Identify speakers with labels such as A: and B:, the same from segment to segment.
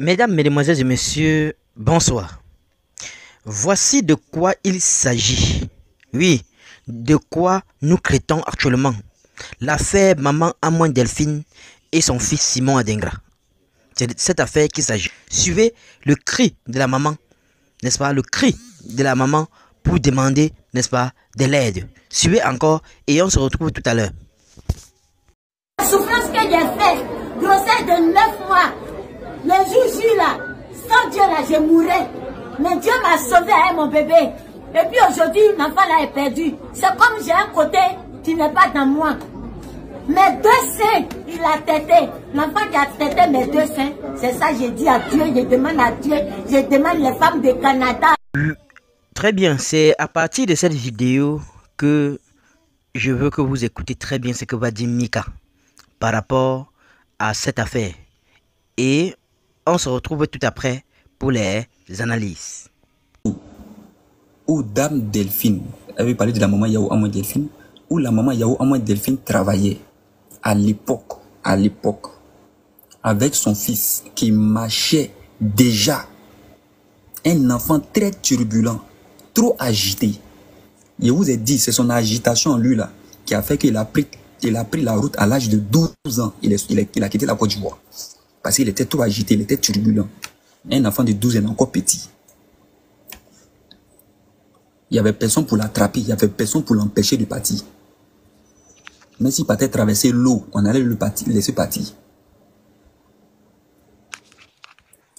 A: Mesdames, Mesdemoiselles et Messieurs, bonsoir. Voici de quoi il s'agit. Oui, de quoi nous traitons actuellement. L'affaire Maman Amouin Delphine et son fils Simon Adingra. C'est de cette affaire qu'il s'agit. Suivez le cri de la maman, n'est-ce pas? Le cri de la maman pour demander, n'est-ce pas, de l'aide. Suivez encore et on se retrouve tout à l'heure.
B: La souffrance que j'ai faite, grossesse de 9 mois, le jour là, sans Dieu là, je mourrais. Mais Dieu m'a sauvé avec mon bébé. Et puis aujourd'hui, l'enfant là est perdu. C'est comme j'ai un côté qui n'est pas dans moi. Mes deux seins, il a tété. L'enfant qui a tété mes deux seins, c'est ça j'ai dit à Dieu, je demande à Dieu, je demande les femmes du Canada.
A: Très bien, c'est à partir de cette vidéo que je veux que vous écoutez très bien ce que va dire Mika par rapport à cette affaire. Et on se retrouve tout après pour les analyses.
C: Où Dame Delphine avait parlé de la maman Yahou Amouin Delphine, où la maman Yahou Amouin Delphine travaillait à l'époque, avec son fils qui marchait déjà. Un enfant très turbulent, trop agité. Je vous ai dit, c'est son agitation en lui là qui a fait qu'il a pris la route à l'âge de 12 ans. Il a quitté la Côte d'Ivoire. Parce qu'il était trop agité, il était turbulent. Un enfant de 12 ans encore petit. Il n'y avait personne pour l'attraper, il n'y avait personne pour l'empêcher de partir. Mais s'il partait traverser l'eau, on allait le laisser partir.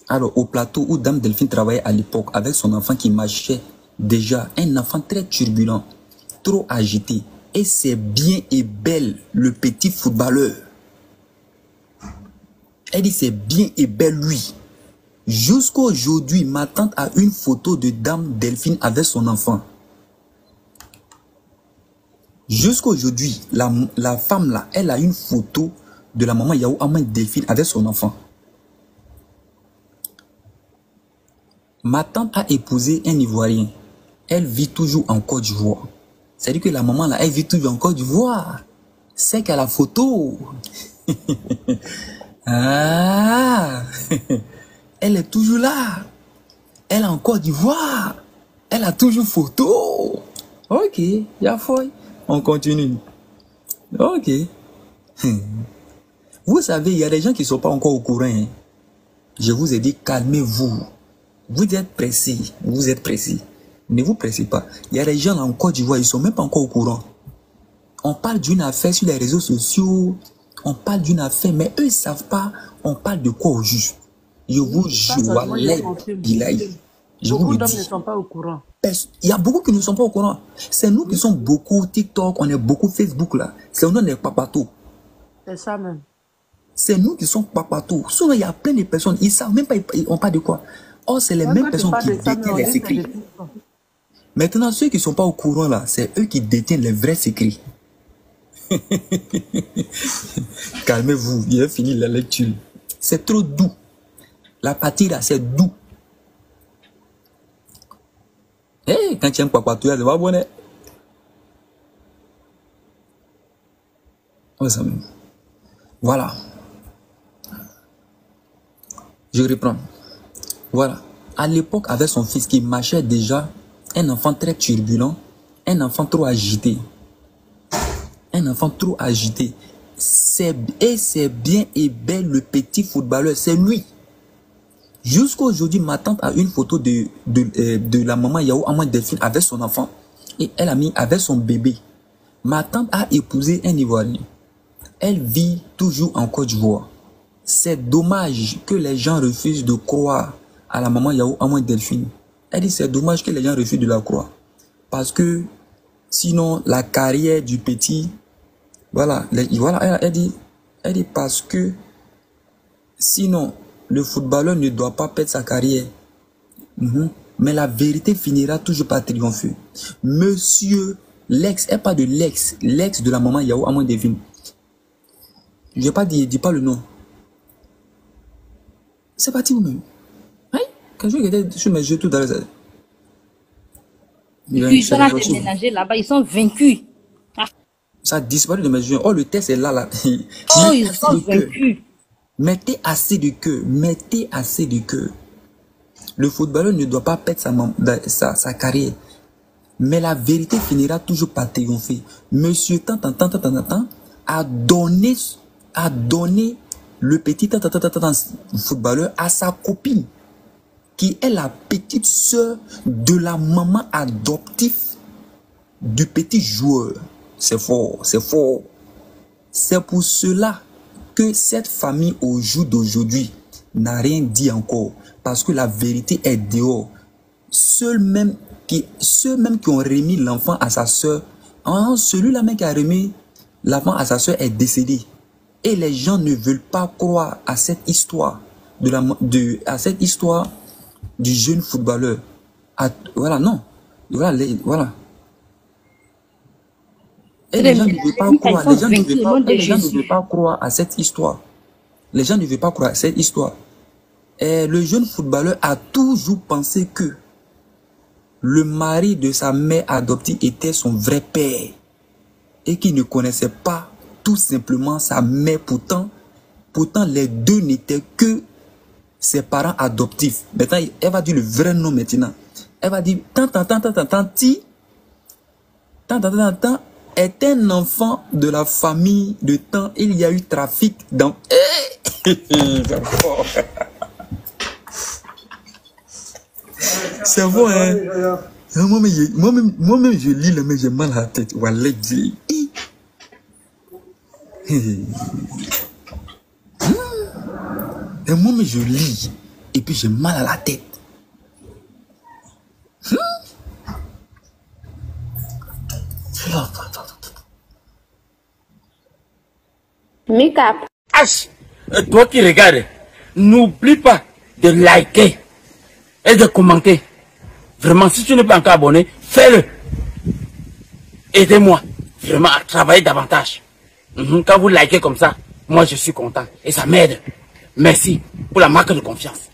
C: Alors, au plateau où Dame Delphine travaillait à l'époque avec son enfant qui marchait déjà, un enfant très turbulent, trop agité, et c'est bien et belle le petit footballeur. Elle dit c'est bien et belle lui. Jusqu'à aujourd'hui, ma tante a une photo de Dame Delphine avec son enfant. Jusqu'à aujourd'hui, la femme là, elle a une photo de la maman Yahou Amouin Delphine avec son enfant. Ma tante a épousé un Ivoirien. Elle vit toujours en Côte d'Ivoire. C'est-à-dire que la maman là, elle vit toujours en Côte d'Ivoire. C'est qu'à la photo. Ah, elle est toujours là. Elle est en Côte d'Ivoire. Elle a toujours photo. Ok, il y a foi. On continue. Ok. Vous savez, il y a des gens qui ne sont pas encore au courant. Hein. Je vous ai dit, calmez-vous. Vous êtes pressés. Vous êtes pressés. Ne vous pressez pas. Il y a des gens là en Côte d'Ivoire, ils ne sont même pas encore au courant. On parle d'une affaire sur les réseaux sociaux. On parle d'une affaire, mais eux, ils ne savent pas. On parle de quoi au juge. Je vous jure, je vous le dis.
D: Ne sont pas au courant.
C: Il y a beaucoup qui ne sont pas au courant. C'est nous qui sommes beaucoup TikTok, on est beaucoup Facebook là. C'est nous les papatos.
D: C'est ça même.
C: C'est nous qui sommes papatos. Sinon, il y a plein de personnes, ils ne savent même pas, on parle de quoi. Or, c'est les mêmes personnes qui détiennent les secrets. Maintenant, ceux qui ne sont pas au courant là, c'est eux qui détiennent les vrais secrets. Calmez-vous, il a fini la lecture. C'est trop doux. La partie là, c'est doux. Hey, quand tu aimes papatou, c'est pas bon. Voilà. Je reprends. Voilà. À l'époque, avec son fils qui marchait déjà, un enfant très turbulent, un enfant trop agité. Un enfant trop agité. Et c'est bien et belle le petit footballeur, c'est lui. Jusqu'à aujourd'hui, ma tante a une photo de la maman Yahou Amouin Delphine avec son enfant. Et elle a mis avec son bébé. Ma tante a épousé un Ivoirien. Elle vit toujours en Côte d'Ivoire. C'est dommage que les gens refusent de croire à la maman Yahou Amouin Delphine. Elle dit c'est dommage que les gens refusent de la croire. Parce que sinon la carrière du petit... Voilà, elle dit parce que sinon le footballeur ne doit pas perdre sa carrière. Mais la vérité finira toujours par triompher. Monsieur l'ex, elle parle de l'ex de la maman Yahou Amouin Delphine. Je n'ai pas dit, dis pas le nom. C'est parti vous-même. Oui, quand je regardais sur mes yeux tout dans les...
E: Ils sont déménagés là-bas, ils sont vaincus.
C: Ça a disparu de mes yeux. Oh, le test est là.
E: Oh, ils sont vaincus.
C: Mettez assez de cœur. Mettez assez de cœur. Le footballeur ne doit pas perdre sa carrière. Mais la vérité finira toujours par triompher. Monsieur tant a donné le petit footballeur à sa copine, qui est la petite sœur de la maman adoptive du petit joueur. C'est fort, c'est fort. C'est pour cela que cette famille au jour d'aujourd'hui n'a rien dit encore. Parce que la vérité est dehors. Ceux même qui ont remis l'enfant à sa soeur, celui-là même qui a remis l'enfant à sa soeur est décédé. Et les gens ne veulent pas croire à cette histoire, à cette histoire du jeune footballeur. Voilà, non. Voilà. Et les gens ne veulent pas croire. Les gens ne veulent pas croire à cette histoire. Les gens ne veulent pas croire à cette histoire. Et le jeune footballeur a toujours pensé que le mari de sa mère adoptive était son vrai père. Et qu'il ne connaissait pas tout simplement sa mère. Pourtant les deux n'étaient que ses parents adoptifs. Maintenant, elle va dire le vrai nom maintenant. Elle va dire, tant est un enfant de la famille de temps. Il y a eu trafic dans... C'est bon, hein? Moi-même, je lis le mais j'ai mal à la tête. Wallah, et moi-même, je lis. Et puis, j'ai mal à la tête.
F: Make-up.
G: H, toi qui regardes, n'oublie pas de liker et de commenter. Vraiment, si tu n'es pas encore abonné, fais-le. Aidez-moi vraiment à travailler davantage. Quand vous likez comme ça, moi je suis content et ça m'aide. Merci pour la marque de confiance.